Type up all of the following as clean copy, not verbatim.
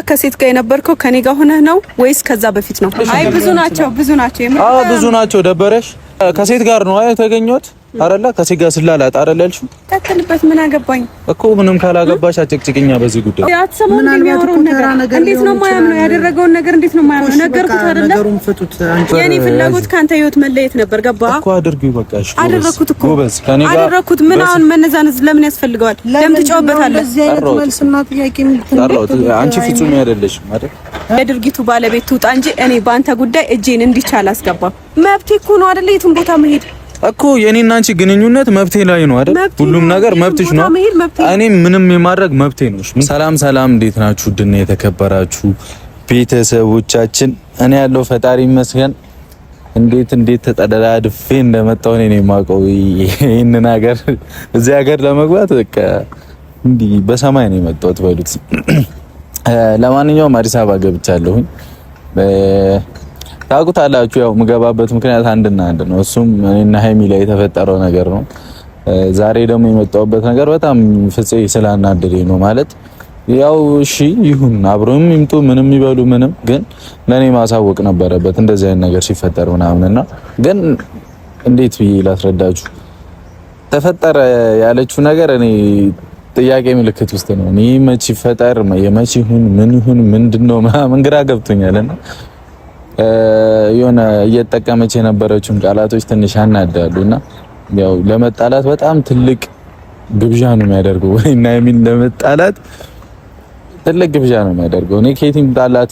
ከሴት ጋር የነበርከው ከኔ ጋር ሆነህ ነው ወይስ ከዛ በፊት ነው? አይ ብዙ ናቸው ብዙ ናቸው። ደበረሽ? ከሴት ጋር ነው የተገኘሁት አይደለ? ከሴት ጋር ስላላጥ አይደለ ያልሽው? ቀጥልበት። ምን አገባኝ እኮ ምንም ካላገባሽ አጨቅጭቅኛ በዚህ ጉዳይ። ምን አልባቱ ነገር እንዴት ነው ማያምነው? ያደረገውን ነገር እንዴት ነው ማያምነው? ነገርኩት አይደለ? ነገሩን ፍቱት። የኔ ፍላጎት ካንተ ህይወት መለየት ነበር። ገባ እኮ አድርጊው። በቃ እሺ አደረኩት እኮ ጎበዝ። ከኔ ጋር አደረኩት። ምን አሁን መነዛነዝ ለምን ያስፈልገዋል? ለምን ትጫወበታለህ? እዚህ አይነት መልስና ጥያቄ ምን አንቺ ፍጹም አይደለሽም አይደል? የድርጊቱ ባለቤት ትውጣ እንጂ እኔ በአንተ ጉዳይ እጄን እንዲቻል አስገባ። መብቴ እኮ ነው አይደል? የትም ቦታ መሄድ እኮ የኔና አንቺ ግንኙነት መብቴ ላይ ነው አይደል? ሁሉም ነገር መብትሽ ነው። እኔ ምንም የማድረግ መብቴ ነው። ሰላም ሰላም፣ እንዴት ናችሁ? ድና የተከበራችሁ ቤተሰቦቻችን፣ እኔ ያለው ፈጣሪ ይመስገን። እንዴት ተጠዳድፌ እንደመጣሁ እኔ ነኝ የማውቀው። ይሄንን ሀገር እዚህ ሀገር ለመግባት በቃ እንዲህ በሰማይ ነው የመጣሁት በሉት። ለማንኛውም አዲስ አበባ ገብቻለሁኝ። ታውቁታላችሁ፣ ያው ምገባበት ምክንያት አንድና አንድ ነው። እሱም እኔና ሀይሚ ላይ የተፈጠረው ነገር ነው። ዛሬ ደግሞ የመጣሁበት ነገር በጣም ፍፄ ስላናደደኝ ነው። ማለት ያው እሺ ይሁን አብሮም ይምጡ ምንም ይበሉ ምንም፣ ግን ለኔ ማሳወቅ ነበረበት እንደዚህ አይነት ነገር ሲፈጠር ምናምንና፣ ግን እንዴት ብዬ ላስረዳችሁ? ተፈጠረ ያለችው ነገር እኔ ጥያቄ ምልክት ውስጥ ነው። እኔ መቼ ይፈጠር የመቼ ይሁን ምን ይሁን ምንድነው ምናምን ግራ ገብቶኛልና የሆነ እየተጠቀመች የነበረችውን ቃላቶች ትንሽ ያናዳሉና ያው ለመጣላት በጣም ትልቅ ግብዣ ነው የሚያደርገው። ወይና የሚል ለመጣላት ትልቅ ግብዣ ነው የሚያደርገው። እኔ ከየትም ጣላት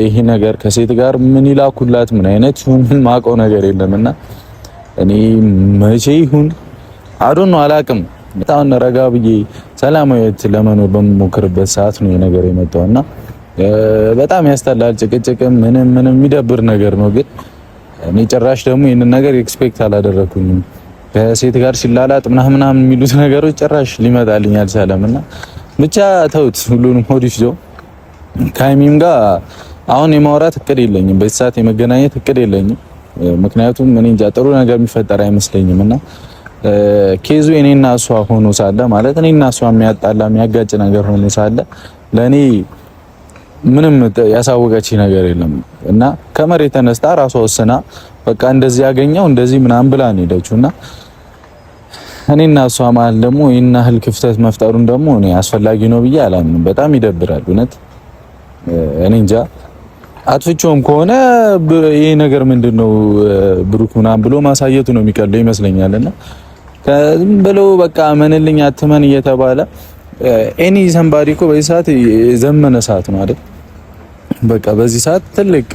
ይሄ ነገር ከሴት ጋር ምን ይላኩላት ምን አይነት ይሁን ማውቀው ነገር የለምና እኔ መቼ ይሁን አዶን ነው አላቅም። በጣም ረጋ ብዬ ሰላማዊ ለመኖር በምሞክርበት ሰዓት ነው ነገር የመጣውና በጣም ያስጠላል። ጭቅጭቅ ምንም የሚደብር ነገር ነው። ግን እኔ ጭራሽ ደግሞ ይሄንን ነገር ኤክስፔክት አላደረኩኝም። ከሴት ጋር ሲላላጥ ምናምን የሚሉት ነገሮች ጭራሽ ሊመጣልኝ አልቻለምና ብቻ ተውት። ሁሉንም ሆዲሽ ጆ ከሀይሚም ጋር አሁን የማውራት እቅድ የለኝም። በዚህ ሰዓት የመገናኘት እቅድ የለኝም። ምክንያቱም እኔ እንጃ ጥሩ ነገር የሚፈጠር አይመስለኝምና ኬዙ እኔና እሷ ሆኖ ሳለ ማለት እኔና እሷ የሚያጣላ የሚያጋጭ ነገር ሆኖ ሳለ ለኔ ምንም ያሳወቀች ነገር የለም እና ከመሬት ተነስታ ራሷ ወስና በቃ እንደዚህ ያገኘው እንደዚህ ምናምን ብላ ነው ሄደችውና እኔና እሷ ማለት ደግሞ ይሄን ያህል ክፍተት መፍጠሩን ደግሞ እኔ አስፈላጊ ነው ብዬ አላምንም። በጣም ይደብራል እውነት። እኔ እንጃ አጥፍቼውም ከሆነ ይሄ ነገር ምንድነው ብሩክ ምናምን ብሎ ማሳየቱ ነው የሚቀለው ይመስለኛልና ከዝም ብሎ በቃ መንልኝ አትመን እየተባለ ኤኒ ሰምባዲ እኮ በዚህ ሰዓት ዘመነ ሰዓት ነው አይደል? በቃ በዚህ ሰዓት ትልቅ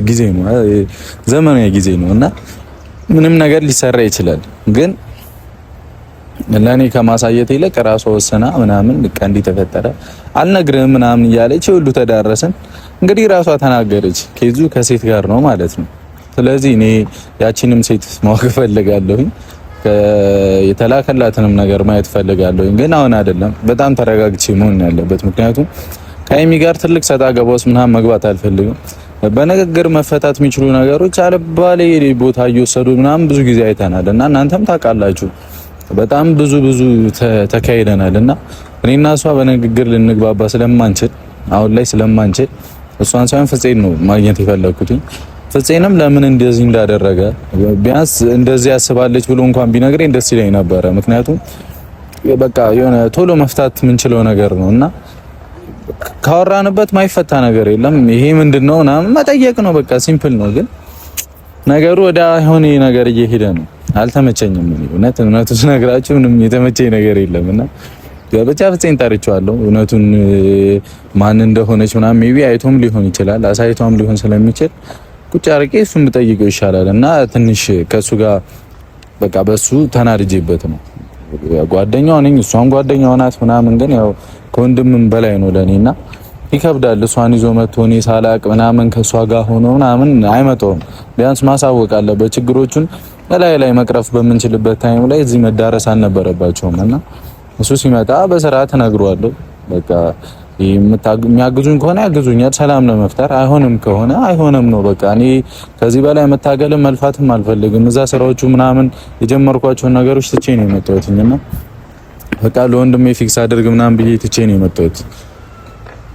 ጊዜ ነው፣ ዘመናዊ ጊዜ ነው እና ምንም ነገር ሊሰራ ይችላል። ግን ለኔ ከማሳየት ይልቅ ራሷ ወሰና ምናምን በቃ እንዲህ ተፈጠረ አልነግርህም ምናምን እያለች ሁሉ ተዳረሰን። እንግዲህ ራሷ ተናገረች፣ ኬዙ ከሴት ጋር ነው ማለት ነው። ስለዚህ እኔ ያቺንም ሴት ማወቅ ፈልጋለሁኝ፣ የተላከላትንም ነገር ማየት ፈልጋለሁ። ግን አሁን አይደለም፣ በጣም ተረጋግቼ መሆን ያለበት። ምክንያቱም ከሀይሚ ጋር ትልቅ ሰጣ ገባውስ ምናምን መግባት አልፈልግም። በንግግር መፈታት የሚችሉ ነገሮች አልባሌ ቦታ እየወሰዱ ምናምን ብዙ ጊዜ አይተናል እና እናንተም ታውቃላችሁ። በጣም ብዙ ተካሂደናል እና እኔና እሷ በንግግር ልንግባባ ስለማንችል አሁን ላይ ስለማንችል እሷን ሳይሆን ፍፄን ነው ማግኘት የፈለኩት። ፍፄንም ለምን እንደዚህ እንዳደረገ ቢያንስ እንደዚህ ያስባለች ብሎ እንኳን ቢነግረኝ ደስ ይለኝ ነበረ። ምክንያቱም በቃ የሆነ ቶሎ መፍታት የምንችለው ነገር ነውና ካወራንበት ማይፈታ ነገር የለም። ይሄ ምንድነው ምናምን መጠየቅ ነው፣ በቃ ሲምፕል ነው። ግን ነገሩ ወደ ሆነ ነገር እየሄደ ነው። አልተመቸኝም። እውነቱን ስነግራችሁ ምንም የተመቸኝ ነገር የለምና ብቻ ፍፄን ጠርቼዋለሁ። እውነቱን ማን እንደሆነች ምናምን ሜቢ አይቶም ሊሆን ይችላል አሳይቶም ሊሆን ስለሚችል ቁጭ አርቄ እሱን ብጠይቀው ይሻላል እና ትንሽ ከሱ ጋር በቃ በሱ ተናድጄበት ነው። ጓደኛው ነኝ እሷም ጓደኛው ናት ምናምን፣ ግን ያው ከወንድምም በላይ ነው ለኔና ይከብዳል። እሷን ይዞ መጥቶ እኔ ሳላቅ ምናምን ከሷ ጋር ሆኖ ምናምን አይመጣውም። ቢያንስ ማሳወቅ አለበት። ችግሮቹን ላይ መቅረፍ በምንችልበት ታይም ላይ እዚህ መዳረስ አልነበረባቸውም እና እሱ ሲመጣ በስርዓት እነግረዋለሁ። በቃ የሚያግዙኝ ከሆነ ያግዙኛል ሰላም ለመፍጠር፣ አይሆንም ከሆነ አይሆንም ነው በቃ። እኔ ከዚህ በላይ መታገልም መልፋትም አልፈልግም። እዛ ስራዎቹ ምናምን የጀመርኳቸውን ነገሮች ትቼ ነው የመጣሁትና በቃ ለወንድሜ ፊክስ አድርግ ምናምን ብዬ ትቼ ነው የመጣሁት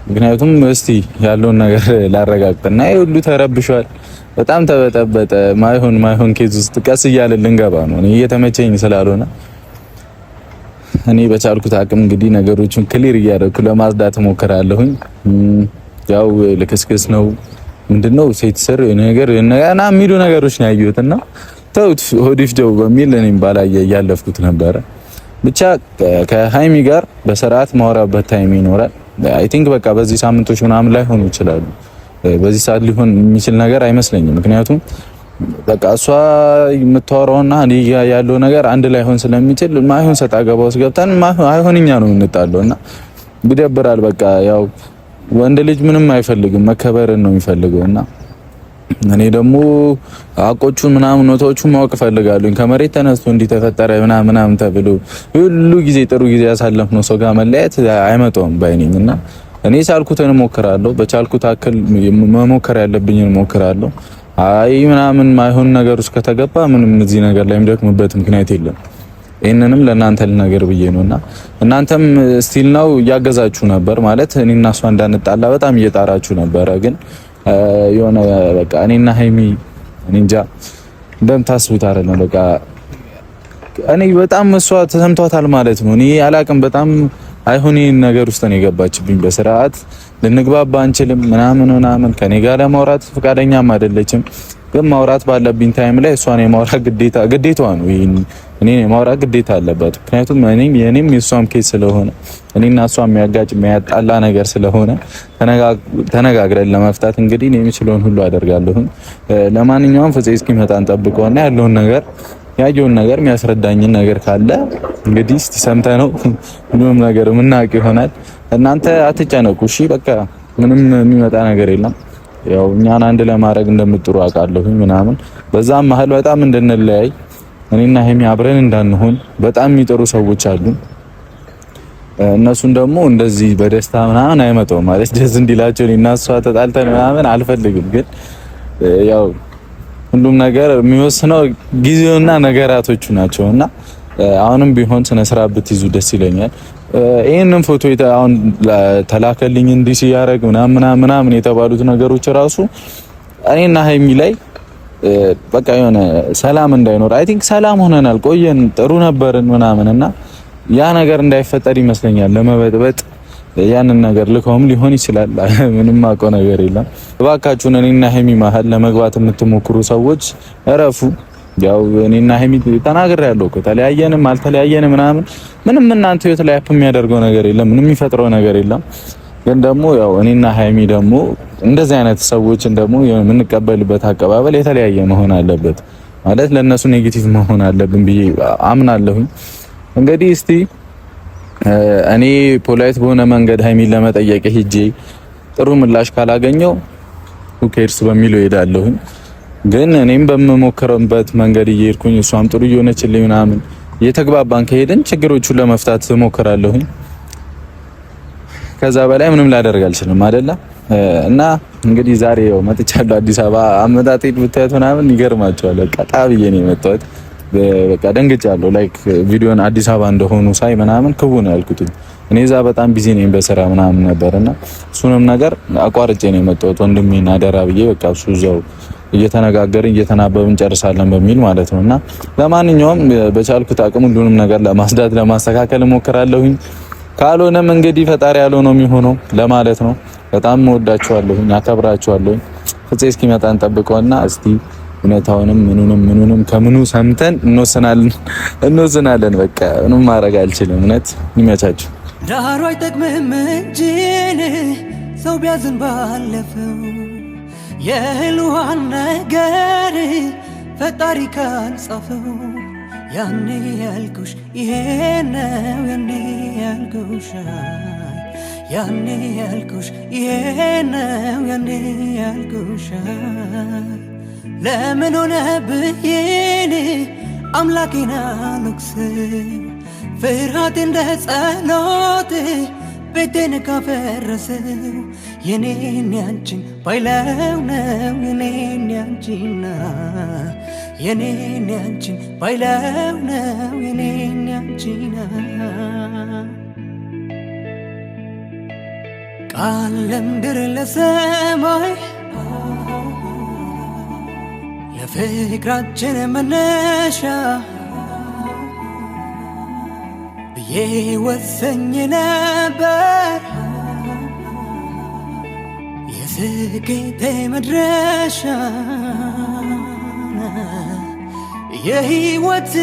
ምክንያቱም እስቲ ያለውን ነገር ላረጋግጥና ሁሉ ተረብሿል፣ በጣም ተበጠበጠ። ማይሆን ኬዝ ውስጥ ቀስ እያለ ልንገባ ነው። እኔ እየተመቸኝ ስላልሆነ እኔ በቻልኩት አቅም እንግዲህ ነገሮችን ክሊር እያደረኩ ለማጽዳት እሞክራለሁኝ። ያው ልክስክስ ነው ምንድነው ሴት ስር ነገር እና የሚሉ ነገሮች ነው ያዩትና ተውት ሆዲፍ ደው በሚል እኔም ባላየ እያለፍኩት ነበረ። ብቻ ከሃይሚ ጋር በስርዓት ማውራበት ታይም ይኖራል። አይ ቲንክ በቃ በዚህ ሳምንቶች ምናምን ላይ ሆኑ ይችላሉ። በዚህ ሰዓት ሊሆን የሚችል ነገር አይመስለኝም። ምክንያቱም በቃ እሷ የምታወራውና እኔ ያለው ነገር አንድ ላይ ሆን ስለሚችል ማይሆን ሰጣ ገባ ውስጥ ገብተን አይሆንኛ ነው የምንጣለውና ይደብራል። በቃ ያው ወንድ ልጅ ምንም አይፈልግም መከበርን ነው የሚፈልገውና እኔ ደግሞ አቆቹን ምናምን ኖቶቹን ማወቅ ፈልጋለሁ። ከመሬት ተነስቶ እንዲተፈጠረ ምናምን ተብሎ ሁሉ ጊዜ ጥሩ ጊዜ ያሳለፍነው ሰው ጋር መለያየት አይመጣውም ባይነኝና እኔ ሳልኩትን እሞክራለሁ። በቻልኩት አክል መሞከር ያለብኝን እሞክራለሁ። አይ ምናምን ማይሆን ነገር ውስጥ ከተገባ ምንም እዚህ ነገር ላይ ምደክምበት ምክንያት የለም። ይሄንንም ለእናንተ ልነገር ብዬ ነውና እናንተም ስቲል ነው እያገዛችሁ ነበር ማለት እኔና እሷ እንዳንጣላ በጣም እየጣራችሁ ነበረ። ግን የሆነ በቃ እኔና ሃይሚ እኔ እንጃ እንደምታስቡት አይደለም። በቃ እኔ በጣም እሷ ተሰምቷታል ማለት ነው። እኔ አላቅም በጣም አይሆን ነገር ውስጥ ነው የገባችብኝ። በስርዓት ልንግባባ አንችልም ምናምን ከኔ ጋር ለማውራት ፈቃደኛም አይደለችም። ግን ማውራት ባለብኝ ታይም ላይ እሷን የማውራት ግዴታዋ ነው። እኔ የማውራት ግዴታ አለባት። ምክንያቱም የኔም የሷም ኬስ ስለሆነ እኔና እሷ የሚያጋጭ የሚያጣላ ነገር ስለሆነ ተነጋግረን ለመፍታት እንግዲህ እኔ የምችለውን ሁሉ አደርጋለሁ። ለማንኛውም ፍፄ እስኪመጣ እንጠብቀውና ያየውን ነገር የሚያስረዳኝን ነገር ካለ እንግዲህ እስቲ ሰምተ ነው ምንም ነገር ምናቅ ይሆናል። እናንተ አትጨነቁ እሺ። በቃ ምንም የሚመጣ ነገር የለም። ያው እኛን አንድ ለማድረግ እንደምጥሩ አውቃለሁ ምናምን በዛም መሀል በጣም እንድንለያይ እኔና ሀይሚ አብረን እንዳንሆን በጣም የሚጥሩ ሰዎች አሉ። እነሱን ደግሞ እንደዚህ በደስታ ምናምን አይመጣው ማለት ደስ እንዲላቸው እኔና እሷ ተጣልተን ምናምን አልፈልግም። ግን ያው ሁሉም ነገር የሚወስነው ጊዜውና ነገራቶቹ ናቸውና አሁንም ቢሆን ስነ ስርዓት ብትይዙ ደስ ይለኛል። ይሄንን ፎቶ አሁን ተላከልኝ እንዲህ ሲያረግ ምናምን የተባሉት ነገሮች ራሱ እኔና ሃይሚ ላይ በቃ የሆነ ሰላም እንዳይኖር አይ ቲንክ ሰላም ሆነናል ቆየን ጥሩ ነበርን ምናምንና ያ ነገር እንዳይፈጠር ይመስለኛል ለመበጥበጥ ያንን ነገር ልከውም ሊሆን ይችላል። ምንም አውቀው ነገር የለም። እባካችሁን እኔና ሃይሚ መሀል ለመግባት የምትሞክሩ ሰዎች እረፉ። ያው እኔና ሃይሚ ተናግሬያለሁ እኮ ተለያየንም አልተለያየንም ምንም እናንተ ህይወት ላይ አፕ የሚያደርገው ነገር የለም። ምንም የሚፈጥረው ነገር የለም። ግን ደግሞ ያው እኔና ሃይሚ ደግሞ እንደዚህ አይነት ሰዎችን ደግሞ የምንቀበልበት አቀባበል የተለያየ መሆን አለበት። ማለት ለነሱ ኔጌቲቭ መሆን አለብን ብዬ አምናለሁ። እንግዲህ እስቲ እኔ ፖላይት በሆነ መንገድ ሃይሚን ለመጠየቅ ሄጄ ጥሩ ምላሽ ካላገኘው ኡኬርስ በሚለው ሄዳለሁ። ግን እኔም በመሞከርበት መንገድ እየሄድኩኝ እሷም ጥሩ እየሆነችልኝ ምናምን እየተግባባን ከሄድን ችግሮቹን ለመፍታት እሞክራለሁ። ከዛ በላይ ምንም ላደርግ አልችልም አይደለ? እና እንግዲህ ዛሬ ያው መጥቻለሁ አዲስ አበባ። አመጣጤ ብታዩት ምናምን ይገርማቸዋል። በቃ ጣብዬ ነው የመጣሁት። በቃ ደንግጫለሁ። ላይክ ቪዲዮን አዲስ አበባ እንደሆኑ ሳይ ምናምን ክቡ ነው ያልኩት። እኔ እዛ በጣም ቢዚ ነኝ በስራ ምናምን ነበርና እሱንም ነገር አቋርጬ ነው የመጣሁት። ወንድሜን አደራ ብዬ በቃ እሱ እዛው እየተነጋገርን እየተናበብን ጨርሳለን በሚል ማለት ነውና ለማንኛውም በቻልኩት አቅም ሁሉንም ነገር ለማስዳት ለማስተካከል እሞክራለሁኝ። ካልሆነም እንግዲህ ፈጣሪ ያለው ነው የሚሆነው ለማለት ነው። በጣም እወዳችኋለሁኝ፣ አከብራችኋለሁኝ። ፍፄ እስኪመጣ እንጠብቀውና እስቲ ሁኔታውንም ምኑንም ከምኑ ሰምተን እንወስናለን። በቃ ምንም ማድረግ አልችልም። እውነት ይመቻችሁ። ዳሩ አይጠቅምም እንጂ ሰው ቢያዝን ባለፈው የህልዋን ነገር ፈጣሪ ካልጻፈው ያኔ ያልኩሽ ይሄ ነው ያኔ ያልኩሽ ያኔ ያልኩሽ ይሄ ነው ያኔ ያልኩሽ ለምን ሆነ ብዬኔ አምላኬን አልወቅስም ፍርሃቴ እንደ ጸሎት ቤቴን ካፈረሰው የኔን ያንቺን ባይለው ነው የኔን ያንቺና የኔን ያንቺን ባይለው ነው የኔን ያንቺና ቃል ለምድር ለሰማይ ለፍቅራችን መነሻ ብዬ ወሰኝ ነበር የስኬቴ መድረሻ የህይወቴ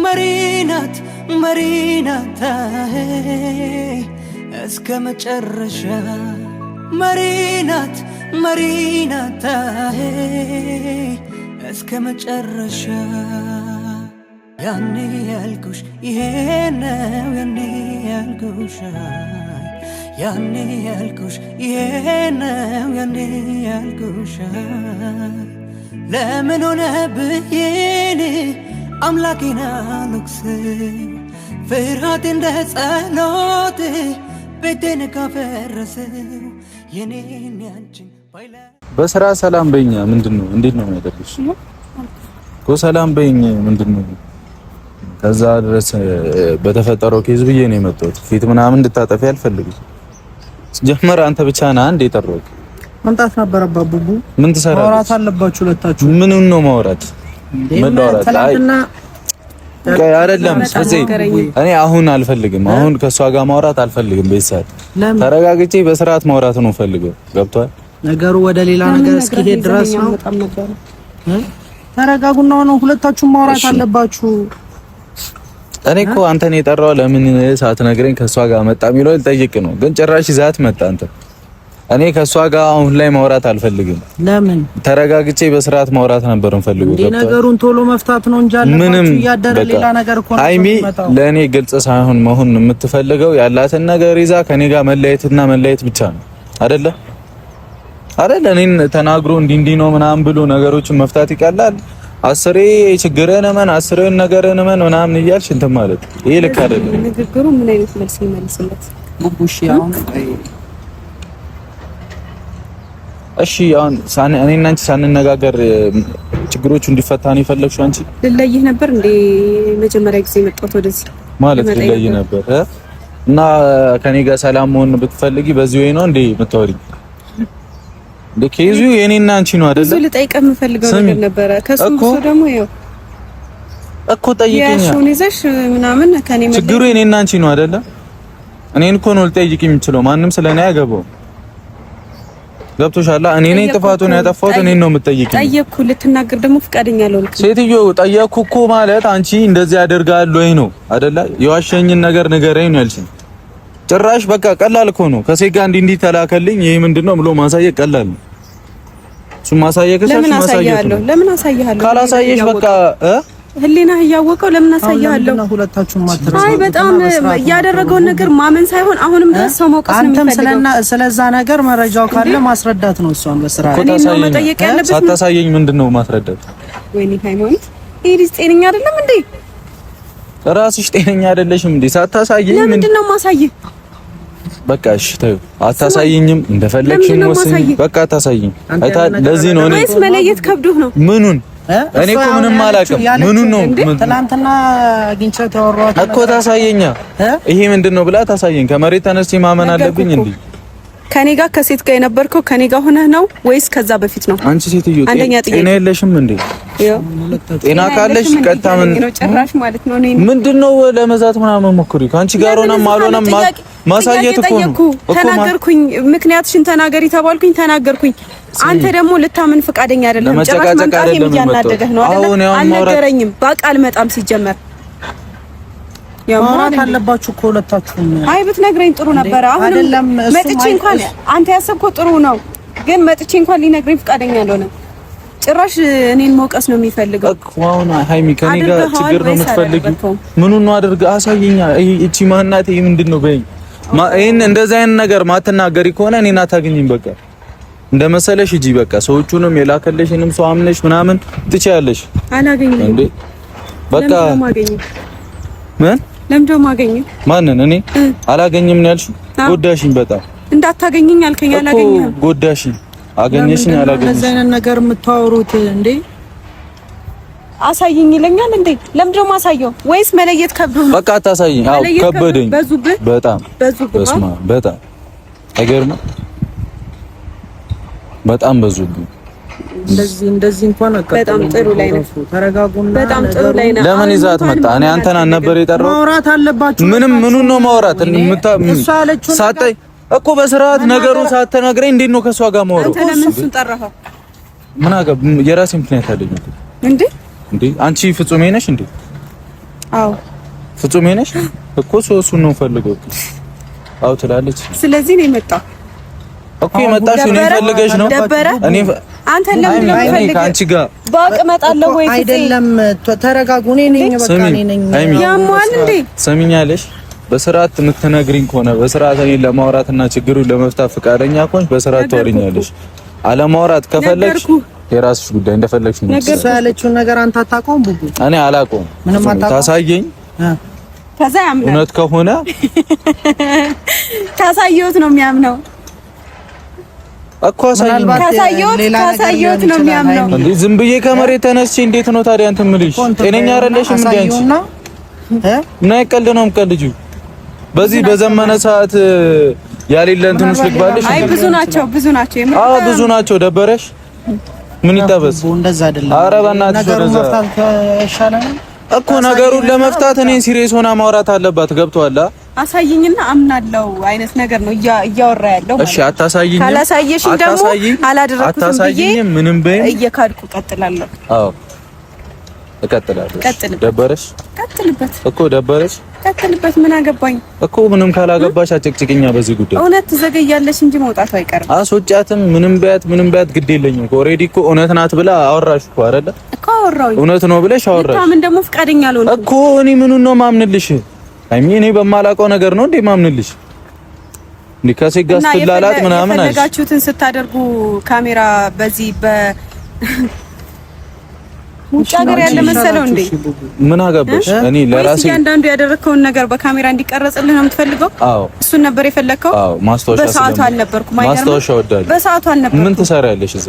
መሪናት እስከ መጨረሻ መሪናት እስከ መጨረሻ ያኔ ያልኩሽ ይሄ ነው ያኔ ያልኩሽ ያኔ ያልኩሽ ይሄ ነው ያኔ ያልኩሽ ለምን ሆነ ብዬን አምላኬን አልወቅስም ፍርሃቴ እንደ ጸሎት ቤቴን ካፈረሰው የኔን ያንቺን በስራ ሰላም በይኛ ምንድነው እንዴት ነው የሚያደርግሽ እኮ ሰላም በይኝ ምንድነው ከዛ ድረስ በተፈጠረው ኬዝ ብዬ ነው የመጣሁት ፊት ምናምን እንድታጠፊ አልፈልግም ጀመር አንተ ብቻ ነህ አንዴ የጠራሁት መምጣት ነበረባት ቡቡ ምን ትሰራለህ ማውራት አለባችሁ ሁለታችሁ ምኑን ነው ማውራት መላወራትና አይደለም ስለዚህ እኔ አሁን አልፈልግም አሁን ከሷ ጋር ማውራት አልፈልግም በሰዓት ተረጋግጬ በስርዓት ማውራት ነው ፈልገው ገብቷል ነገሩ ወደ ሌላ ነገር እስኪሄድ ድረስ ነው ተረጋጉና ነው ሁለታችሁ ማውራት አለባችሁ እኔ እኮ አንተን የጠራው ለምን ሳትነግረኝ ከሷ ጋር መጣ የሚለው ልጠይቅ ነው ግን ጭራሽ ይዛት መጣ አንተ እኔ ከሷ ጋር አሁን ላይ ማውራት አልፈልግም ለምን ተረጋግጬ በስርዓት ማውራት ነበር እንፈልገው ገብቷል ነገሩን ቶሎ መፍታት ነው እንጂ አለባችሁ ያደረ ሌላ ነገር እኮ ነው አይሚ ለኔ ግልጽ ሳይሆን መሆን የምትፈልገው ያላትን ነገር ይዛ ከኔ ጋር መለየት ብቻ ነው አይደለ እኔን ተናግሮ እንዲህ ነው ምናምን ብሎ ነገሮችን መፍታት ይቀላል አስሬ ችግርህን እመን አስሬን ነገርህን እመን ምናምን እያልሽ እንትን ማለት ይሄ ልክ አይደለም ንግግሩ ምን አይነት መልስ ይመልስለት ቡቡሽ አሁን እሺ አሁን እኔና አንቺ ሳንነጋገር ችግሮቹ እንዲፈታ ነው የፈለግሽው አንቺ ልለይህ ነበር እንዴ መጀመሪያ ጊዜ መጣሁት ወደዚህ ማለት ልለይህ ነበር እና ከኔ ጋር ሰላም መሆን ብትፈልጊ በዚህ ወይ ነው እንዴ የምታወሪኝ ለኬዙ የኔና አንቺ ነው አይደል? ብዙ ልጠይቅህ የምፈልገው ነገር ነበረ። ከሱ ደግሞ ይኸው እኮ ጠይቂኝ። ያሹን ይዘሽ ምናምን ከኔ ማለት ችግሩ የኔና አንቺ ነው አይደል? እኔን እኮ ነው ልጠይቅ የምችለው ማንም ስለኔ አያገባው። ገብቶሻል? እኔ ነኝ ጥፋቱን ያጠፋሁት እኔን ነው የምትጠይቂኝ። ጠየቅኩ ልትናገር ደግሞ ፍቃደኛ አልሆንክ። ሴትዮ ጠየቅኩ እኮ ማለት አንቺ እንደዚህ ያደርጋል ወይ ነው አይደል? የዋሸኝን ነገር ንገረኝ ነው ያልሽኝ። ጭራሽ በቃ ቀላል እኮ ነው። ከሴት ጋር እንዲህ ተላከልኝ ይሄ ምንድነው ብሎ ማሳየት ቀላል ነው። እሱ ማሳየት ከሰልሽ ማሳየት ለምን አሳያለሁ? ካላሳየሽ በቃ ህሊናህ እያወቀው ለምን አሳያለሁ? ሁለታችሁም ማትረሱ አይ በጣም ያደረገው ነገር ማመን ሳይሆን አሁንም ድረስ ሰው መውቀስ ነው የሚፈልገው። አንተም ስለዛ ነገር መረጃው ካለ ማስረዳት ነው። እሷን በስራ እኔ ነው መጠየቅ ያለብሽ። ሳታሳየኝ ምንድነው ማስረዳት? ወይኔ ሃይማኖት ይሄ ልጅ ጤነኛ አይደለም እንዴ? ራስሽ ጤነኛ አይደለሽም እንዴ? ሳታሳየኝ ምንድነው ማሳየህ? በቃ እሺ ተይው፣ አታሳየኝም። እንደፈለግሽኝ ወስኝ። በቃ አታሳየኝ። አይታ ለዚህ ነው እኔ መለየት ከብዶህ ነው። ምኑን እኔ እኮ ምንም አላውቅም። ምኑን ነው ትናንትና አግኝቼው ተወራሁት እኮ ታሳየኛ። ይሄ ምንድነው ብላ ታሳየኝ። ከመሬት ተነስቼ ማመን አለብኝ እንዴ? ከኔ ጋር ከሴት ጋር የነበርከው ከኔ ጋር ሆነህ ነው ወይስ ከዛ በፊት ነው? አንቺ ሴትዮ ጤና የለሽም እንዴ? ጤና ካለሽ ቀጥታ ምን ጭራሽ ማለት ነው ምንድነው ለመዛት ምናምን ሞክሪ። ካንቺ ጋር ሆነም አልሆነም ማሳየት እኮ ነው። ተናገርኩኝ፣ ምክንያትሽን ተናገሪ ተባልኩኝ፣ ተናገርኩኝ። አንተ ደግሞ ልታምን ፈቃደኛ አይደለም። ጭራሽ መንቃት የሚያናደደህ ነው አይደል? አልነገረኝም። በቃል መጣም ሲጀመር ማውራት አለባችሁ እኮ ሁለታችሁም። አይ ብትነግረኝ ጥሩ ነበር። አሁንም መጥቼ እንኳን አንተ ያሰብከው ጥሩ ነው፣ ግን መጥቼ እንኳን ሊነግረኝ ፈቃደኛ አልሆነም። ጭራሽ እኔን መውቀስ ነው የሚፈልገው እኮ። አሁን ሃይሚ ከኔ ጋር ችግር ነው የምትፈልጊው? ምኑን ነው አድርጋ አሳየኛ። እቺ ማናት? ይሄ ምንድነው? በይ ይሄን እንደዛ አይነት ነገር ማትናገሪ ከሆነ እኔን አታገኝም። በቃ እንደመሰለሽ እጂ በቃ ሰዎቹንም የላከለሽንም ሰው አምነሽ ምናምን ትችያለሽ። አላገኝም እንዴ? በቃ ምን ለምደው ማገኘ ማንን? እኔ አላገኝም ነው ያልሽው? ጎዳሽኝ። በጣም እንዳታገኘኝ አልከኝ። አላገኘህም። ጎዳሽኝ። አገኘሽኝ። አላገኘሽ ለዛ አይነት ነገር የምታወሩት እንዴ? አሳይኝ ይለኛል እንዴ? ለምንድን ነው የማሳየው? ወይስ መለየት ከብዶ ነው? በቃ አታሳይኝ። አዎ ከበደኝ። በጣም በዙብህ። በጣም አይገርምም? በጣም በዙብህ። እንደዚህ እንኳን በጣም ጥሩ ላይ ነው። ተረጋጉና በጣም ጥሩ ላይ ነው። ለምን ይዛት መጣ? እኔ አንተን ነበር የጠራው። ማውራት አለባችሁ። ምኑን ነው ማውራት? ሳታይ እኮ በስርዓት ነገሩን ሳትነግረኝ እንዴት ነው ከሷ ጋር ማውራት? አንተ ለምን እሱን ጠራኸው? ምን አገባ? የራሴ ምክንያት አለኝ እንዴ አንቺ ፍጹሜ ነሽ እንዴ? አዎ ፍጹሜ ነሽ እኮ። እሱን ነው ፈልገው አዎ ትላለች። ስለዚህ ነው የመጣው እኮ። የመጣሽው እኔ ፈልገሽ ነው። እኔ አንተ ለምን ነው ፈልገሽ? ከአንቺ ጋር ባቅ እመጣለሁ ወይ? አይደለም ተረጋጉ። እኔ ነኝ በቃ እኔ ነኝ። ያሟል እንዴ? ሰሚኛለሽ? በስርዓት የምትነግሪኝ ከሆነ በስርዓት እኔን ለማውራትና ችግሩን ለመፍታት ፈቃደኛ ከሆንሽ በስርዓት ታወሪኛለሽ። አለማውራት ከፈለግሽ የራስሽ ጉዳይ፣ እንደፈለግሽ ነው። ነገር ያለችውን ነገር አንተ አታውቀውም ቡቡ። እኔ አላውቀውም። ምንም አታውቀውም። ታሳየኝ። ከዛ ያምናል። እውነት ከሆነ ካሳየሁት ነው የሚያምነው እኮ። ካሳየሁት ነው የሚያምነው እንዴ? ዝም ብዬ ከመሬት ተነስቼ እንዴት ነው ታዲያ እንትን የምልሽ? ጤነኛ አይደለሽም እንዴ አንቺ? ምን አይቀልድ ነው የምቀልጂው? በዚህ በዘመነ ሰዓት ያሌለ እንትን ውስጥ ልግባለሽ? አይ ብዙ ናቸው የምር። አዎ ብዙ ናቸው። ደበረሽ? ምን ይታበስ? እንደዛ አይደለም። ኧረ በእናትሽ ነገሩን መፍታት ይሻላል እኮ። ነገሩን ለመፍታት እኔን ሲሪየስ ሆና ማውራት አለባት። ገብቶሃል? አሳይኝና አምናለሁ አይነት ነገር ነው እያወራ ያለው። እሺ አታሳይኝም? ካላሳየሽኝ ደግሞ አላደረኩትም ብዬ ምንም በይ እየካድኩ ቀጥላለሁ። አዎ እቀጥላለሁ። ደበረሽ? ቀጥልበት እኮ ደበረሽ? ቀጥልበት። ምን አገባኝ እኮ። ምንም ካላገባሽ አጨቅጭቅኛ በዚህ ጉዳይ። እውነት ትዘገያለሽ እንጂ መውጣቱ አይቀርም። አስወጫትም ምንም ቢያት ግድ የለኝም እኮ። ኦሬዲ እኮ እውነት ናት ብላ አወራሽ እኮ አይደለ እኮ። አወራሁኝ። እውነት ነው ብለሽ አወራሽ። ምን ደግሞ ፍቃደኛ አልሆንኩም እኮ። እኔ ምኑን ነው ማምንልሽ? እኔ በማላውቀው ነገር ነው እንዴ ማምንልሽ? እንዴ ከሴት ጋር ስትላላት ምናምን አልሽ። የፈለጋችሁትን ስታደርጉ ካሜራ በዚህ ውጭ ሀገር ያለ መሰለው እንዴ? ምን አገባሽ? እኔ ለራሴ እያንዳንዱ ያደረከውን ነገር በካሜራ እንዲቀረጽልህ ነው የምትፈልገው? አዎ እሱን ነበር የፈለከው? አዎ ማስታወሻ። በሰዓቱ አልነበርኩም። ማስታወሻ ወዳለሁ። በሰዓቱ አልነበርኩም። ምን ትሰሪያለሽ እዛ?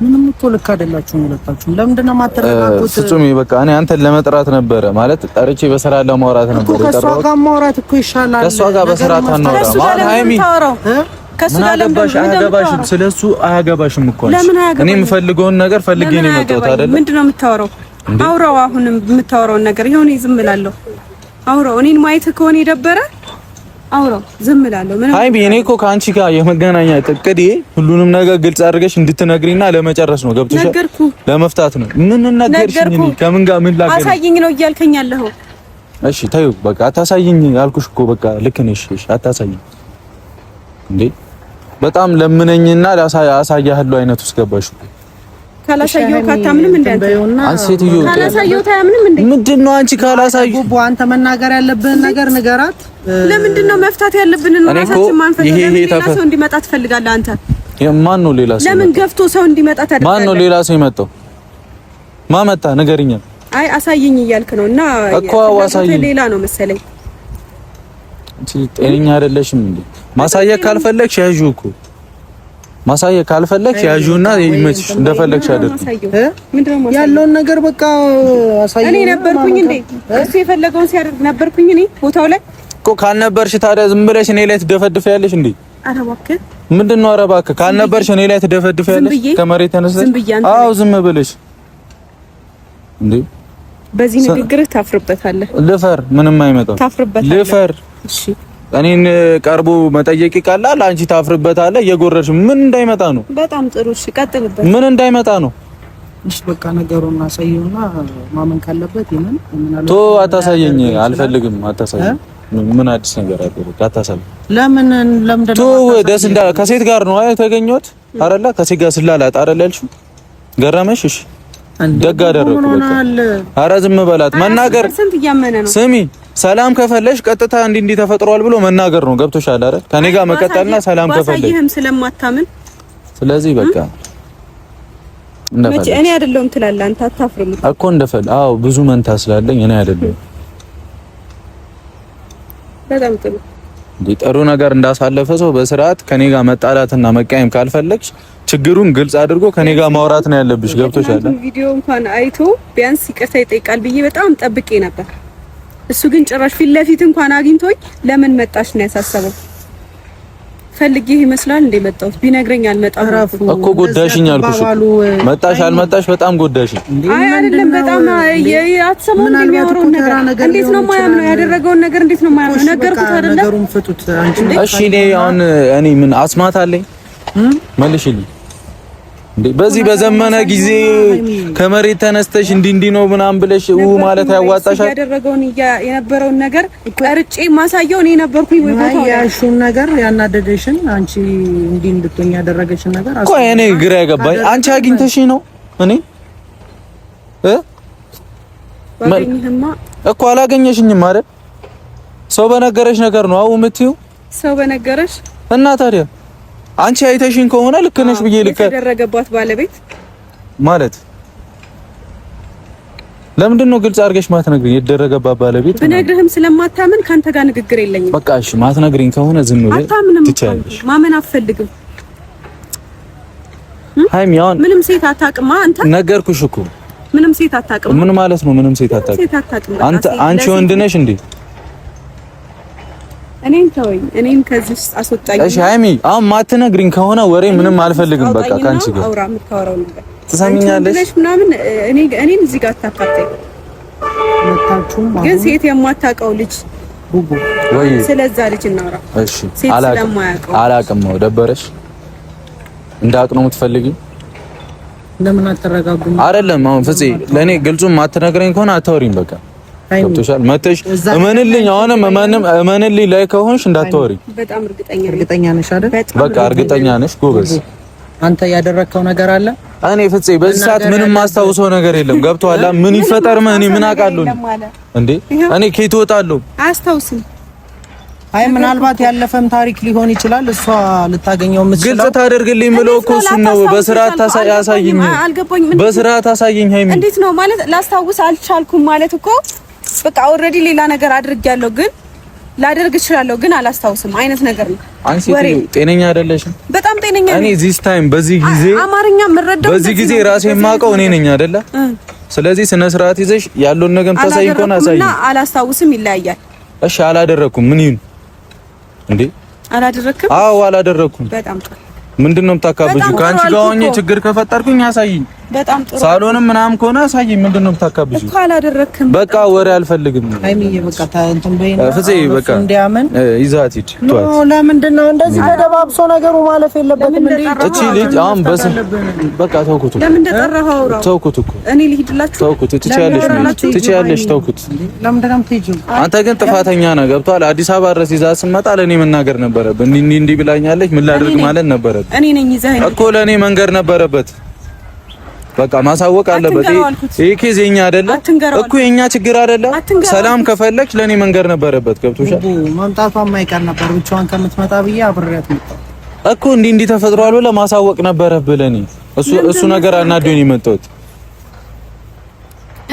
ምንም እኮ ልክ አይደላችሁም ሁለታችሁም። ለምንድን ነው የማትረጋጉት? ፍጹም በቃ እኔ አንተን ለመጥራት ነበረ ማለት ጠርቼ በስራ ለማውራት ነበር የጠራሁት። ከሷ ጋር ማውራት እኮ ይሻላል። ከሷ ጋር በስራ ታናውራ ማለት ሃይሚ ከሱ ጋር አያገባሽም። ስለሱ አያገባሽም እኮ እኔ የምፈልገውን ነገር ፈልጌ ነው የመጣሁት አይደል? ምንድነው የምታወራው? አውራው። አሁንም የምታወራውን ነገር ይሁን ዝም እላለሁ። አውራው። እኔን ማየት ከሆነ የደበረ አውራው፣ ዝም እላለሁ። ሃይሚ እኔ እኮ ከአንቺ ጋር የመገናኛ ጥቅዴ ሁሉንም ነገር ግልጽ አድርገሽ እንድትነግሪና ለመጨረስ ነው። ገብቶሻል? ለመፍታት ነው። ምን ነገርሽኝ? ከምን ጋር ምን ላገኝ? አሳይኝ ነው እያልከኝ ያለኸው? እሺ ተይው በቃ አታሳይኝ አልኩሽ እኮ በቃ ልክ ነሽ። እሺ አታሳይኝ እንዴ! በጣም ለምነኝና አሳያለሁ አይነት ውስጥ ገባሽ። ካላሳየው ካታምንም እንዴ? አንቺ ሴትዮ ካላሳየው ታያምንም እንዴ? ምንድነው አንቺ ካላሳዩ? ቡቡ አንተ መናገር ያለብህን ነገር ንገራት። ለምንድነው መፍታት ያለብንን ራሳችን ማንፈልግ? ሌላ ሰው እንዲመጣ ትፈልጋለህ አንተ? ማን ነው ሌላ ሰው? ለምን ገፍቶ ሰው እንዲመጣ ታደርጋለህ? ማን ነው ሌላ ሰው የመጣው? ማመጣ ንገሪኝ። አይ አሳየኝ እያልክ ነውና እኮ አሳየኝ። ሌላ ነው መሰለኝ። አንቺ ጤነኛ አይደለሽም እንዴ? ማሳየት ካልፈለግሽ ያዥው እኮ። ማሳየት ካልፈለግሽ ያዥውና ይመችሽ፣ እንደፈለግሽ አድርጊ። ያለውን ነገር በቃ አሳየኝ። እኔ ነበርኩኝ እንዴ? እሱ የፈለገውን ሲያደርግ ነበርኩኝ እኔ ቦታው ላይ እኮ። ካልነበርሽ ታዲያ ዝም ብለሽ እኔ ላይ ትደፈድፊያለሽ እንዴ? ኧረ እባክህ ምንድነው? ኧረ እባክህ ካልነበርሽ እኔ ላይ ትደፈድፊያለሽ ከመሬት ተነስተሽ? አዎ ዝም ብለሽ እንዴ? በዚህ ንግግርህ ታፍርበታለህ። ልፈር? ምንም አይመጣም። ታፍርበታለህ። ልፈር? እሺ እኔን ቀርቦ መጠየቅ ይቃላል። አንቺ ታፍርበታለህ። እየጎረርሽ ምን እንዳይመጣ ነው? በጣም ጥሩ። እሺ ቀጥልበት። ምን እንዳይመጣ ነው? እሺ በቃ ነገሩን አሳየውና ማመን ካለበት ይመን። ቶ አታሳየኝ፣ አልፈልግም። አታሳየኝ። ምን አዲስ ነገር አለ? አታሳየኝ። ለምን ቶ ደስ እንዳ ከሴት ጋር ነው የተገኘሁት አይደለ? ከሴት ጋር ስላላት አይደለ ያልሽው? ገረመሽ? እሺ ደግ አደረኩ። በቃ ኧረ ዝም በላት። መናገር ስሚ፣ ሰላም ከፈለሽ ቀጥታ እንዲህ ተፈጥሯል ብሎ መናገር ነው። ገብቶሻል አይደል? ከኔ ጋር መቀጠልና ሰላም ከፈለሽ ይሄም ስለማታምን ስለዚህ በቃ መቼ እኔ አይደለሁም ትላለህ አንተ። አታፍርም እኮ እንደፈል አዎ፣ ብዙ መንታ ስላለኝ እኔ አይደለሁም። በጣም ጥሩ ጥሩ ነገር እንዳሳለፈ ሰው በስርዓት ከኔ ጋር መጣላትና መቃየም ካልፈለግሽ ችግሩን ግልጽ አድርጎ ከኔ ጋር ማውራት ነው ያለብሽ። ገብቶሻል? ቪዲዮ እንኳን አይቶ ቢያንስ ይቅርታ ይጠይቃል ብዬ በጣም ጠብቄ ነበር። እሱ ግን ጭራሽ ፊት ለፊት እንኳን አግኝቶኝ ለምን መጣሽ ነው ያሳሰበው። ፈልጌ ይመስላል እንደ መጣሁት ቢነግረኝ አልመጣም እኮ ጎዳሽኝ አልኩሽ። መጣሽ አልመጣሽ በጣም ጎዳሽኝ። አይ አይደለም በጣም አትሰማም እንደሚያወራው ነገር እንዴት ነው ማያምነው? ያደረገውን ነገር እንዴት ነው ማያምነው? ነገርኩት አይደለም ነገሩን ፍቱት አንቺ። እሺ እኔ ምን አስማት አለኝ? መልሽልኝ እንዴ በዚህ በዘመነ ጊዜ ከመሬት ተነስተሽ እንዲህ ነው ምናምን ብለሽ ማለት ያዋጣሻል? ያደረገውን የነበረውን ነገር ቀርጬ ማሳየው እኔ ነበርኩኝ ወይ ቦታው ያሹን ነገር ያናደደሽን አንቺ እንዲህ እንድትሆኝ ያደረገሽን ነገር ቆይ እኔ ግራ ያገባኝ አንቺ አግኝተሽ ነው እኔ ባገኝህማ እኮ አላገኘሽኝም አይደል? ሰው በነገረሽ ነገር ነው አው የምትይው ሰው በነገረሽ እና ታዲያ አንቺ አይተሽኝ ከሆነ ልክ ነሽ ብዬ ልክ የተደረገባት ባለቤት ማለት ለምንድን ነው ግልጽ አድርገሽ ማትነግሪኝ? የተደረገባት ባለቤት ብነግርህም ስለማታምን ካንተ ጋር ንግግር የለኝም። በቃ እሺ ማትነግሪኝ ከሆነ ዝም ብለሽ ትቻለሽ። ማመን አትፈልግም። ሃይሚያን ምንም ሴት አታውቅም። አንተ ነገርኩሽ እኮ ምንም ሴት አታውቅም። ምን ማለት ነው? ምንም ሴት አታውቅም። አንቺ ወንድ ነሽ እንዴ? እኔን ተወኝ። እኔን ከዚህ ውስጥ አስወጣኝ። እሺ ሃይሚ አሁን ማትነግሪኝ ከሆነ ወሬ ምንም አልፈልግም። በቃ ካንቺ ጋር አውራ የምታወራው ነገር ትሰሚኛለሽ ምናምን እኔን እዚህ ጋር አታካተኝ። ግን ሴት የማታውቀው ልጅ ቡቡ ወይ ስለዛ ልጅ እናውራ። እሺ አላውቅም ነው ደበረሽ? እንዳውቅ ነው የምትፈልጊው? ለምን አትረጋጉም? አይደለም አሁን ፍፄ ለኔ ግልጹን ማትነግረኝ ከሆነ አታወሪኝ በቃ ገብቶሻል? መተሽ እመንልኝ። አሁንም እመንልኝ ላይ ከሆንሽ እንዳታወሪ። በጣም እርግጠኛ ነሽ አይደል? በቃ እርግጠኛ ነሽ? ጎበዝ። አንተ ያደረከው ነገር አለ? እኔ ፍፄ በዚህ ሰዓት ምንም ማስታውሰው ነገር የለም። ገብቶሃል? ምን ይፈጠር እኔ ምን አውቃለሁ እንዴ? እኔ ከየት እወጣለሁ? አያስታውስም። አይ ምናልባት ያለፈም ታሪክ ሊሆን ይችላል። እሷ ልታገኘው የምትችለው ግልጽ ታደርግልኝ ብለው እኮ እሱን ነው በስርዓት ታሳየኝ። በስርዓት ታሳየኝ። ሃይሚ እንዴት ነው ማለት ላስታውስ አልቻልኩም ማለት እኮ በቃ ኦልሬዲ ሌላ ነገር አድርጌያለሁ፣ ግን ላደርግ እችላለሁ፣ ግን አላስታውስም አይነት ነገር ነው። አንቺ ጤነኛ አይደለሽም። በጣም ጤነኛ ነኝ። እኔ this time በዚህ ጊዜ አማርኛ የምረዳው በዚህ ጊዜ ራሴ የማውቀው እኔ ነኝ አይደለ? ስለዚህ ስነ ስርዓት ይዘሽ ያለውን ነገር ታሳይ ከሆነ አሳይ። እና አላስታውስም ይለያያል። እሺ አላደረኩም። ምን ይሁን እንዴ? አላደረኩም? አዎ አላደረኩም። በጣም ጥሩ። ምንድነው የምታካብጂው? ካንቺ ጋር ሆኜ ችግር ከፈጠርኩኝ አሳይኝ። በጣም ጥሩ። ሳሎንም ምናምን ከሆነ አሳይኝ። ምንድነው የምታካብጂው? እኮ አላደረኩም። በቃ ወሬ አልፈልግም። ሃይሚዬ በቃ እንትን በይና ፍፄ በቃ እንዲያምን ይዛት ሂድ። ለምንድን ነው እንደዚህ ተደባብሶ ነገሩ ማለፍ የለበትም እንዴ? እቺ ልጅ አሁን በቃ ተውኩት። ለምን እንደጠራኸው አውራው። ተውኩት እኮ እኔ ልሂድላችሁ። ተውኩት። ትችያለሽ። ተውኩት። ለምንድን ነው የምትሄጂው? አንተ ግን ጥፋተኛ ነህ። ገብቶሃል? አዲስ አበባ ድረስ ይዛት ስመጣ ለእኔ መናገር ነበረብህ። እንዲህ ብላኛለች ምን ላድርግ ማለት ነበረብህ እኔ ነኝ ይዘኸኝ እኮ ለእኔ መንገር ነበረበት። በቃ ማሳወቅ አለበት። ይሄ ኬዝ የኛ አይደለ እኮ የኛ ችግር አይደለ። ሰላም ከፈለግሽ ለኔ መንገር ነበረበት። ገብቶሻል? መምጣቷ የማይቀር ነበር። ብቻዋን ከምትመጣ ብዬ አብሬያት መጣሁ እኮ። እንዲህ ተፈጥሯል ብለህ ማሳወቅ ነበረብህ ለኔ። እሱ ነገር አናዶኝ የመጣሁት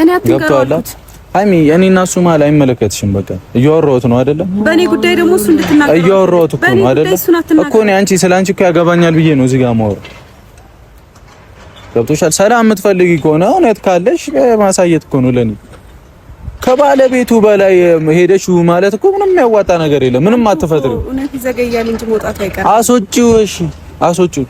እኔ አትንገራለሁ። ሃይሚ እኔና እሱ ማለት አይመለከትሽም። በቃ እያወራሁት ነው አይደለ? በእኔ ጉዳይ ደግሞ እሱ እንድትናገር እያወራሁት እኮ ነው አይደለ? እኮ እኔ ስለ አንቺ እኮ ያገባኛል ብዬ ነው እዚህ ጋር የማወራው። ገብቶሻል? ሰላም የምትፈልጊ ከሆነ እውነት ካለሽ ማሳየት እኮ ነው ለኔ። ከባለቤቱ በላይ ሄደሽ ማለት እኮ ምንም ያዋጣ ነገር የለም። ምንም አትፈጥሪ። እውነት ይዘገያል እንጂ መውጣቱ አይቀርም። አስወጪው። እሺ አስወጪው።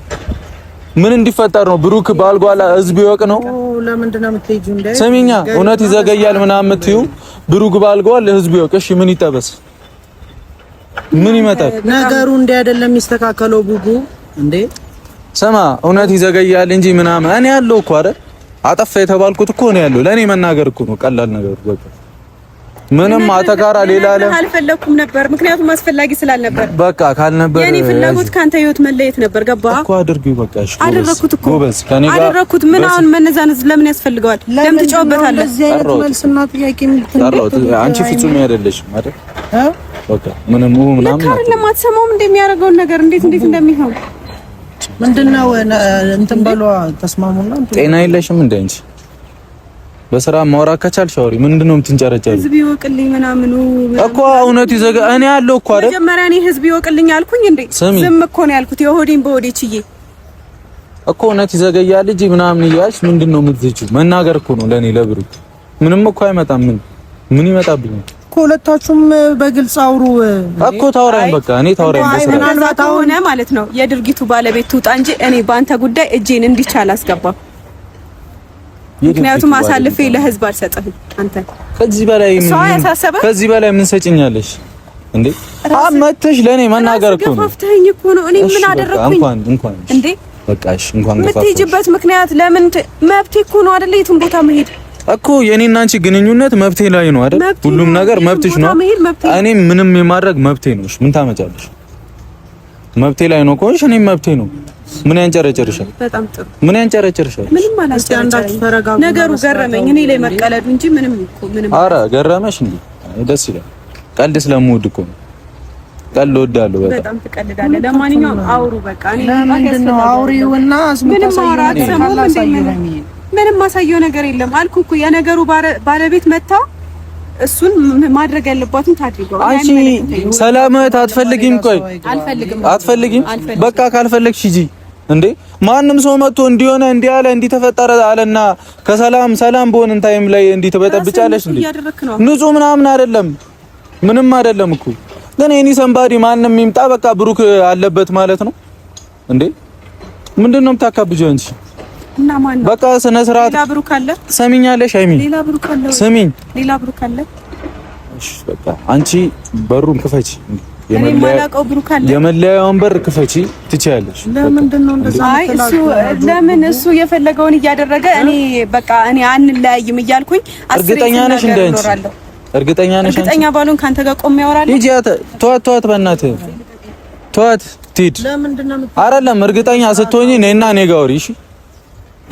ምን እንዲፈጠር ነው? ብሩክ ባልጓላ ህዝብ ይወቅ ነው። ለምንድን ነው የምትሄጂው? እንደ ስሚኛ እውነት ይዘገያል ምናምን የምትይው ብሩክ ባልጓል ህዝብ ይወቅ። እሺ ምን ይጠበስ? ምን ይመጣል? ነገሩ እንደ አይደለም የሚስተካከለው ቡቡ እንዴ ስማ እውነት ይዘገያል እንጂ ምናምን እኔ ያለው እኮ አይደል? አጠፋ የተባልኩት እኮ ነው ያለው። ለኔ መናገር እኮ ነው ቀላል ነገር። በቃ ምንም አተካራ ሌላ አልፈለኩም ነበር፣ ምክንያቱም አስፈላጊ ስላልነበር። በቃ ካልነበር የኔ ፍላጎት ካንተ ህይወት መለየት ነበር። ገባ እኮ አድርጊው። በቃ እሺ አደረኩት እኮ ጎበዝ። ከኔ ጋር አደረኩት። ምን አሁን መነዛነዝ ለምን ያስፈልገዋል? ለምን ትጫወበታለህ? እዚህ አይነት መልስና ጥያቄ አንቺ ፍጹም አይደለሽም አይደል? በቃ ምንም ምናምን ለካርለም አትሰማውም እንደሚያደርገውን ነገር እንዴት እንደሚሆን ምንድነው? እንትን በሏ ተስማሙና ጤና የለሽም እንደ አንቺ በስራ ማውራት ከቻልሽ አውሪ። ምንድነው የምትንጨረጨሪው? ህዝብ ይወቅልኝ ምናምኑ እኮ እውነት ይዘጋ እኔ ያለው እኮ አይደል? መጀመሪያ እኔ ህዝብ ይወቅልኝ አልኩኝ እንዴ? ዝም እኮ ነው ያልኩት። የሆዴን በሆዴ ችዬ እኮ እውነት ይዘገያል እንጂ ምናምን እያልሽ ምንድነው የምትዝጪው? መናገር እኮ ነው ለኔ ለብሩክ። ምንም እኮ አይመጣም። ምን ይመጣብኛል? ሁለታችሁም በግልጽ አውሩ እኮ ታወራኝ። በቃ እኔ ታወራኝ በስራ ምናልባት ሆነ ማለት ነው የድርጊቱ ባለቤት ትውጣ እንጂ እኔ በአንተ ጉዳይ እጄን እንዲቻል አስገባም። ምክንያቱም አሳልፌ ለህዝብ አልሰጠህም። አንተ ከዚህ በላይ ምን ሰጭኛለሽ እንዴ? አመተሽ ለኔ መናገር እኮ ነው። ገፋፍተኸኝ እኮ ነው። እኔ ምን አደረኩኝ እንዴ? በቃሽ እንኳን ገፋፍተሽ የምትሄጂበት ምክንያት ለምን? መብቴ እኮ ነው አይደል? የትም ቦታ መሄድ እኮ የኔና አንቺ ግንኙነት መብቴ ላይ ነው አይደል? ሁሉም ነገር መብትሽ ነው። እኔ ምንም የማድረግ መብቴ ነው። ምን ታመጫለሽ? መብቴ ላይ ነው እኮ እኔም መብቴ ነው። ምን ያንጨረጨርሻል? በጣም ጥሩ። ምን ያንጨረጨርሻል? ምንም አላንጨረጨርም። ነገሩ ገረመኝ እኔ ላይ መቀለዱ እንጂ ምንም ኧረ ገረመሽ እንዴ? ደስ ይላል። ቀልድ ስለምወድ እኮ ነው። ቀልድ እወዳለሁ በጣም ትቀልዳለህ። ለማንኛውም አውሩ በቃ። እኔ ምንድነው አውሪውና ምንም ማሳየው ነገር የለም አልኩ እኮ። የነገሩ ባለቤት መታ እሱን ማድረግ ያለባትን ታድርገው። አንቺ ሰላማት አትፈልጊም? ቆይ አትፈልጊም? በቃ ካልፈለግሽ ሂጂ እንዴ። ማንም ሰው መጥቶ እንዲሆነ እንዲያለ እንዲተፈጠረ አለና ከሰላም በሆነ ታይም ላይ እንዲተበጠብጫለሽ እንዴ? ንጹህ ምናምን አይደለም፣ ምንም አይደለም እኮ። ግን እኔ ሰንባዲ ማንም ይምጣ በቃ ብሩክ አለበት ማለት ነው እንዴ? ምንድነው የምታካብጂው አንቺ? እና ማን ነው? በቃ ስነ ስርዓት። ሌላ ብሩክ አለ። ሰሚኛለሽ አይሚ? ሌላ ብሩክ አለ። ስሚኝ፣ ሌላ ብሩክ አለ። እሺ በቃ አንቺ በሩን ክፈቺ። የመለያው ብሩክ አለ። የመለያውን በር ክፈቺ ትችያለሽ። ለምንድን ነው እንደዛ? አይ እሱ የፈለገውን እያደረገ እኔ አንለያይም እያልኩኝ እርግጠኛ ነሽ እንደ አንቺ? እርግጠኛ ነሽ? እርግጠኛ ባሉን ካንተ ጋር ቆም ያወራል። ሂጂ ተዋት በእናትህ ተዋት ትሂድ። አይደለም እርግጠኛ ስትሆኚ ነይና እኔ ጋር አውሪ። እሺ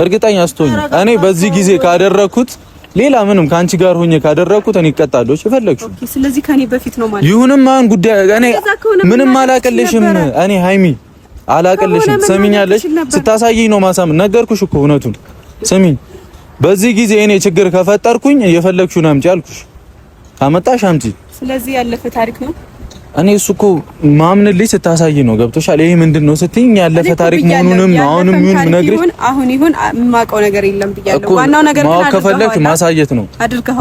እርግጠኛ ስትሆኚ እኔ በዚህ ጊዜ ካደረኩት ሌላ ምንም ካንቺ ጋር ሆኜ ካደረኩት እኔ እቀጣለሁ። እፈለግሽ። ኦኬ ስለዚህ ከኔ በፊት ነው ማለት ይሁንም። አሁን ጉዳይ እኔ ምንም አላቀልሽም። እኔ ሃይሚ አላቀልሽም። ሰሚኛለሽ? ስታሳይኝ ነው ማሳም። ነገርኩሽ እኮ እውነቱን። ስሚኝ በዚህ ጊዜ እኔ ችግር ከፈጠርኩኝ እየፈለግሽውን አምጪ አልኩሽ። ካመጣሽ አምጪ። ስለዚህ ያለፈ ታሪክ ነው። እኔ እሱ እኮ ማምንልሽ ስታሳይ ነው። ገብቶሻል? ይሄ ምንድነው ስትይኝ ያለፈ ታሪክ መሆኑንም አሁንም ይሁን ነግሬሽ አሁን ይሁን የማውቀው ነገር የለም ብያለሁ። ዋናው ነገር ግን ከፈለግሽ ማሳየት ነው።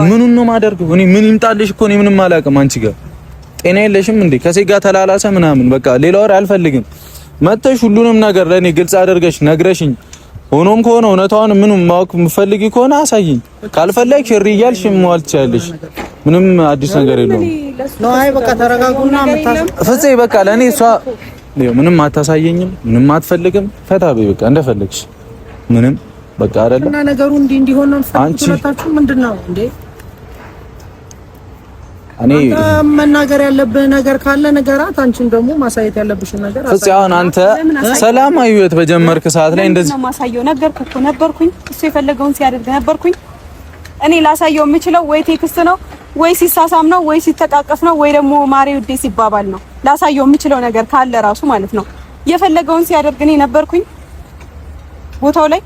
ምኑን ነው ማደርገው? እኔ ምን ይምጣልሽ እኮ እኔ ምንም አላውቅም። አንቺ ጋር ጤና የለሽም እንዴ? ከሴት ጋር ተላላሰ ምናምን በቃ ሌላ ወሬ አልፈልግም። መተሽ ሁሉንም ነገር ለኔ ግልጽ አድርገሽ ነግረሽኝ ሆኖም ከሆነ እውነታውን ምንም ማወቅ የምፈልጊ ከሆነ አሳይኝ። ካልፈለግሽ እሪ እያልሽ መዋል ትችያለሽ። ምንም አዲስ ነገር የለውም። ነው አይ በቃ ተረጋጉና ፍፄ በቃ ለኔ እሷ ምንም አታሳየኝም፣ ምንም አትፈልግም። ፈታ በይ በቃ እንደፈለግሽ ምንም በቃ አይደለም። እና ነገሩ እንዲሆን ነው ፈታችሁ ምንድነው እንዴ? እኔ መናገር ያለብህ ነገር ካለ ነገራት። አንቺም ደግሞ ማሳየት ያለብሽ ነገር ፍፄ አሁን አንተ ሰላማዊ ህይወት በጀመርክ ሰዓት ላይ እንደዚህ ነው ማሳየው። ነገርኩህ እኮ ነበርኩኝ። እሱ የፈለገውን ሲያደርግ ነበርኩኝ። እኔ ላሳየው የምችለው ወይ ቴክስት ነው ወይ ሲሳሳም ነው ወይ ሲተቃቀፍ ነው ወይ ደግሞ ማሬ ውዴ ሲባባል ነው። ላሳየው የምችለው ነገር ካለ ራሱ ማለት ነው። የፈለገውን ሲያደርግ እኔ ነበርኩኝ ቦታው ላይ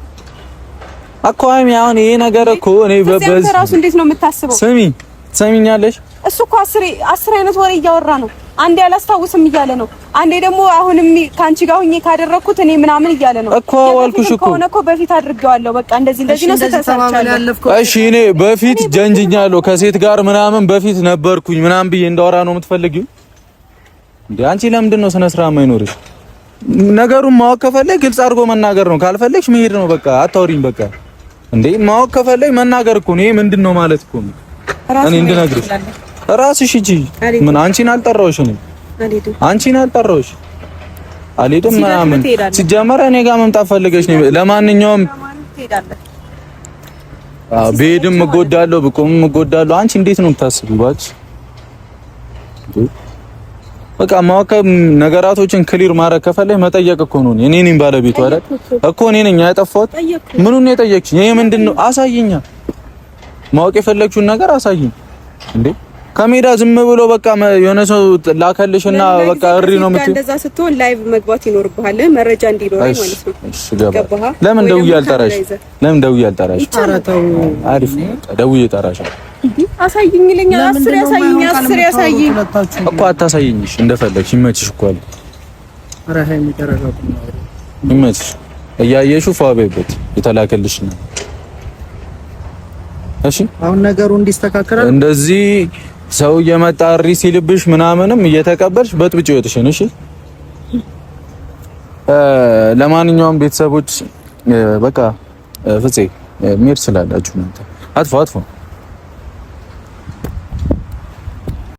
እኮ። አሁን ይሄ ነገር እኮ እኔ በበዝ ራሱ እንዴት ነው የምታስበው? ሰሚኛለሽ? እሱ እኮ አስር አይነት ወሬ እያወራ ነው። አንዴ አላስታውስም እያለ ነው። አንዴ ደግሞ አሁንም ካንቺ ጋር ሆኜ ካደረኩት እኔ ምናምን እያለ ነው እኮ። አልኩሽ እኮ እኮ በፊት አድርጌዋለሁ። በቃ እንደዚህ ነው ተሳሳቻለሁ። እሺ እኔ በፊት ጀንጅኛለሁ ከሴት ጋር ምናምን በፊት ነበርኩኝ ምናምን ብዬ እንዳወራ ነው የምትፈልጊው እንዴ? አንቺ ለምንድን ነው ስነ ስርዓት የማይኖርሽ? ነገሩን ማወቅ ከፈለግሽ ግልጽ አድርጎ መናገር ነው። ካልፈለግሽ መሄድ ነው በቃ። አታውሪኝ በቃ እንዴ። ማወቅ ከፈለግሽ መናገር እኮ ነው። ይሄ ምንድን ነው ማለት እኮ ነው። እኔ እንድነግርሽ ራስሽ ሂጂ። ምን አንቺን አልጠራሁሽ? አንቺን አልጠራሁሽ። አልሄድም ምናምን ሲጀመር እኔ ጋር መምጣት ፈልገሽ ነው። ለማንኛውም ብሄድም እጎዳለሁ ብቆምም እጎዳለሁ። አንቺ እንዴት ነው የምታስቢው? እባክሽ በቃ ማወቅ ነገራቶችን ክሊር ማድረግ ከፈለሽ መጠየቅ እኮ ነው። እኔ ነኝ ባለቤቱ አይደል እኮ እኔ ነኝ ያጠፋሁት። ምኑን ነው የጠየቅሽኝ? ይሄ ምንድነው? አሳይኛ። ማወቅ የፈለግሽውን ነገር አሳይኝ እንዴ። ከሜዳ ዝም ብሎ በቃ የሆነ ሰው ላከልሽና በቃ እሪ ነው የምትይው። እንደዛ ስትሆን ላይቭ መግባት ይኖርብሃል፣ መረጃ እንዲኖረኝ ማለት ነው። እሺ ገባ። ለምን ደውዬ አልጠራሽ? ለምን ደውዬ አልጠራሽ? አሪፍ ደውዬ እጠራሻለሁ። አሳይኝ ይለኛል። 10 ያሳይኝ፣ 10 ያሳይኝ እኮ አታሳይኝሽ፣ እንደፈለግሽ ይመችሽ እኮ አለ። ኧረ ሃይ የሚደረጋት ነው ይመችሽ። እያየሽው ፏበይበት የተላከልሽ ነው። እሺ አሁን ነገሩ እንዲስተካከል እንደዚህ ሰው እየመጣ እሪ ሲልብሽ ምናምንም እየተቀበልሽ በጥብጭ ወጥሽን። እሺ ለማንኛውም ቤተሰቦች በቃ ፍፄ ሜር ስላላችሁ ነው። አጥፎ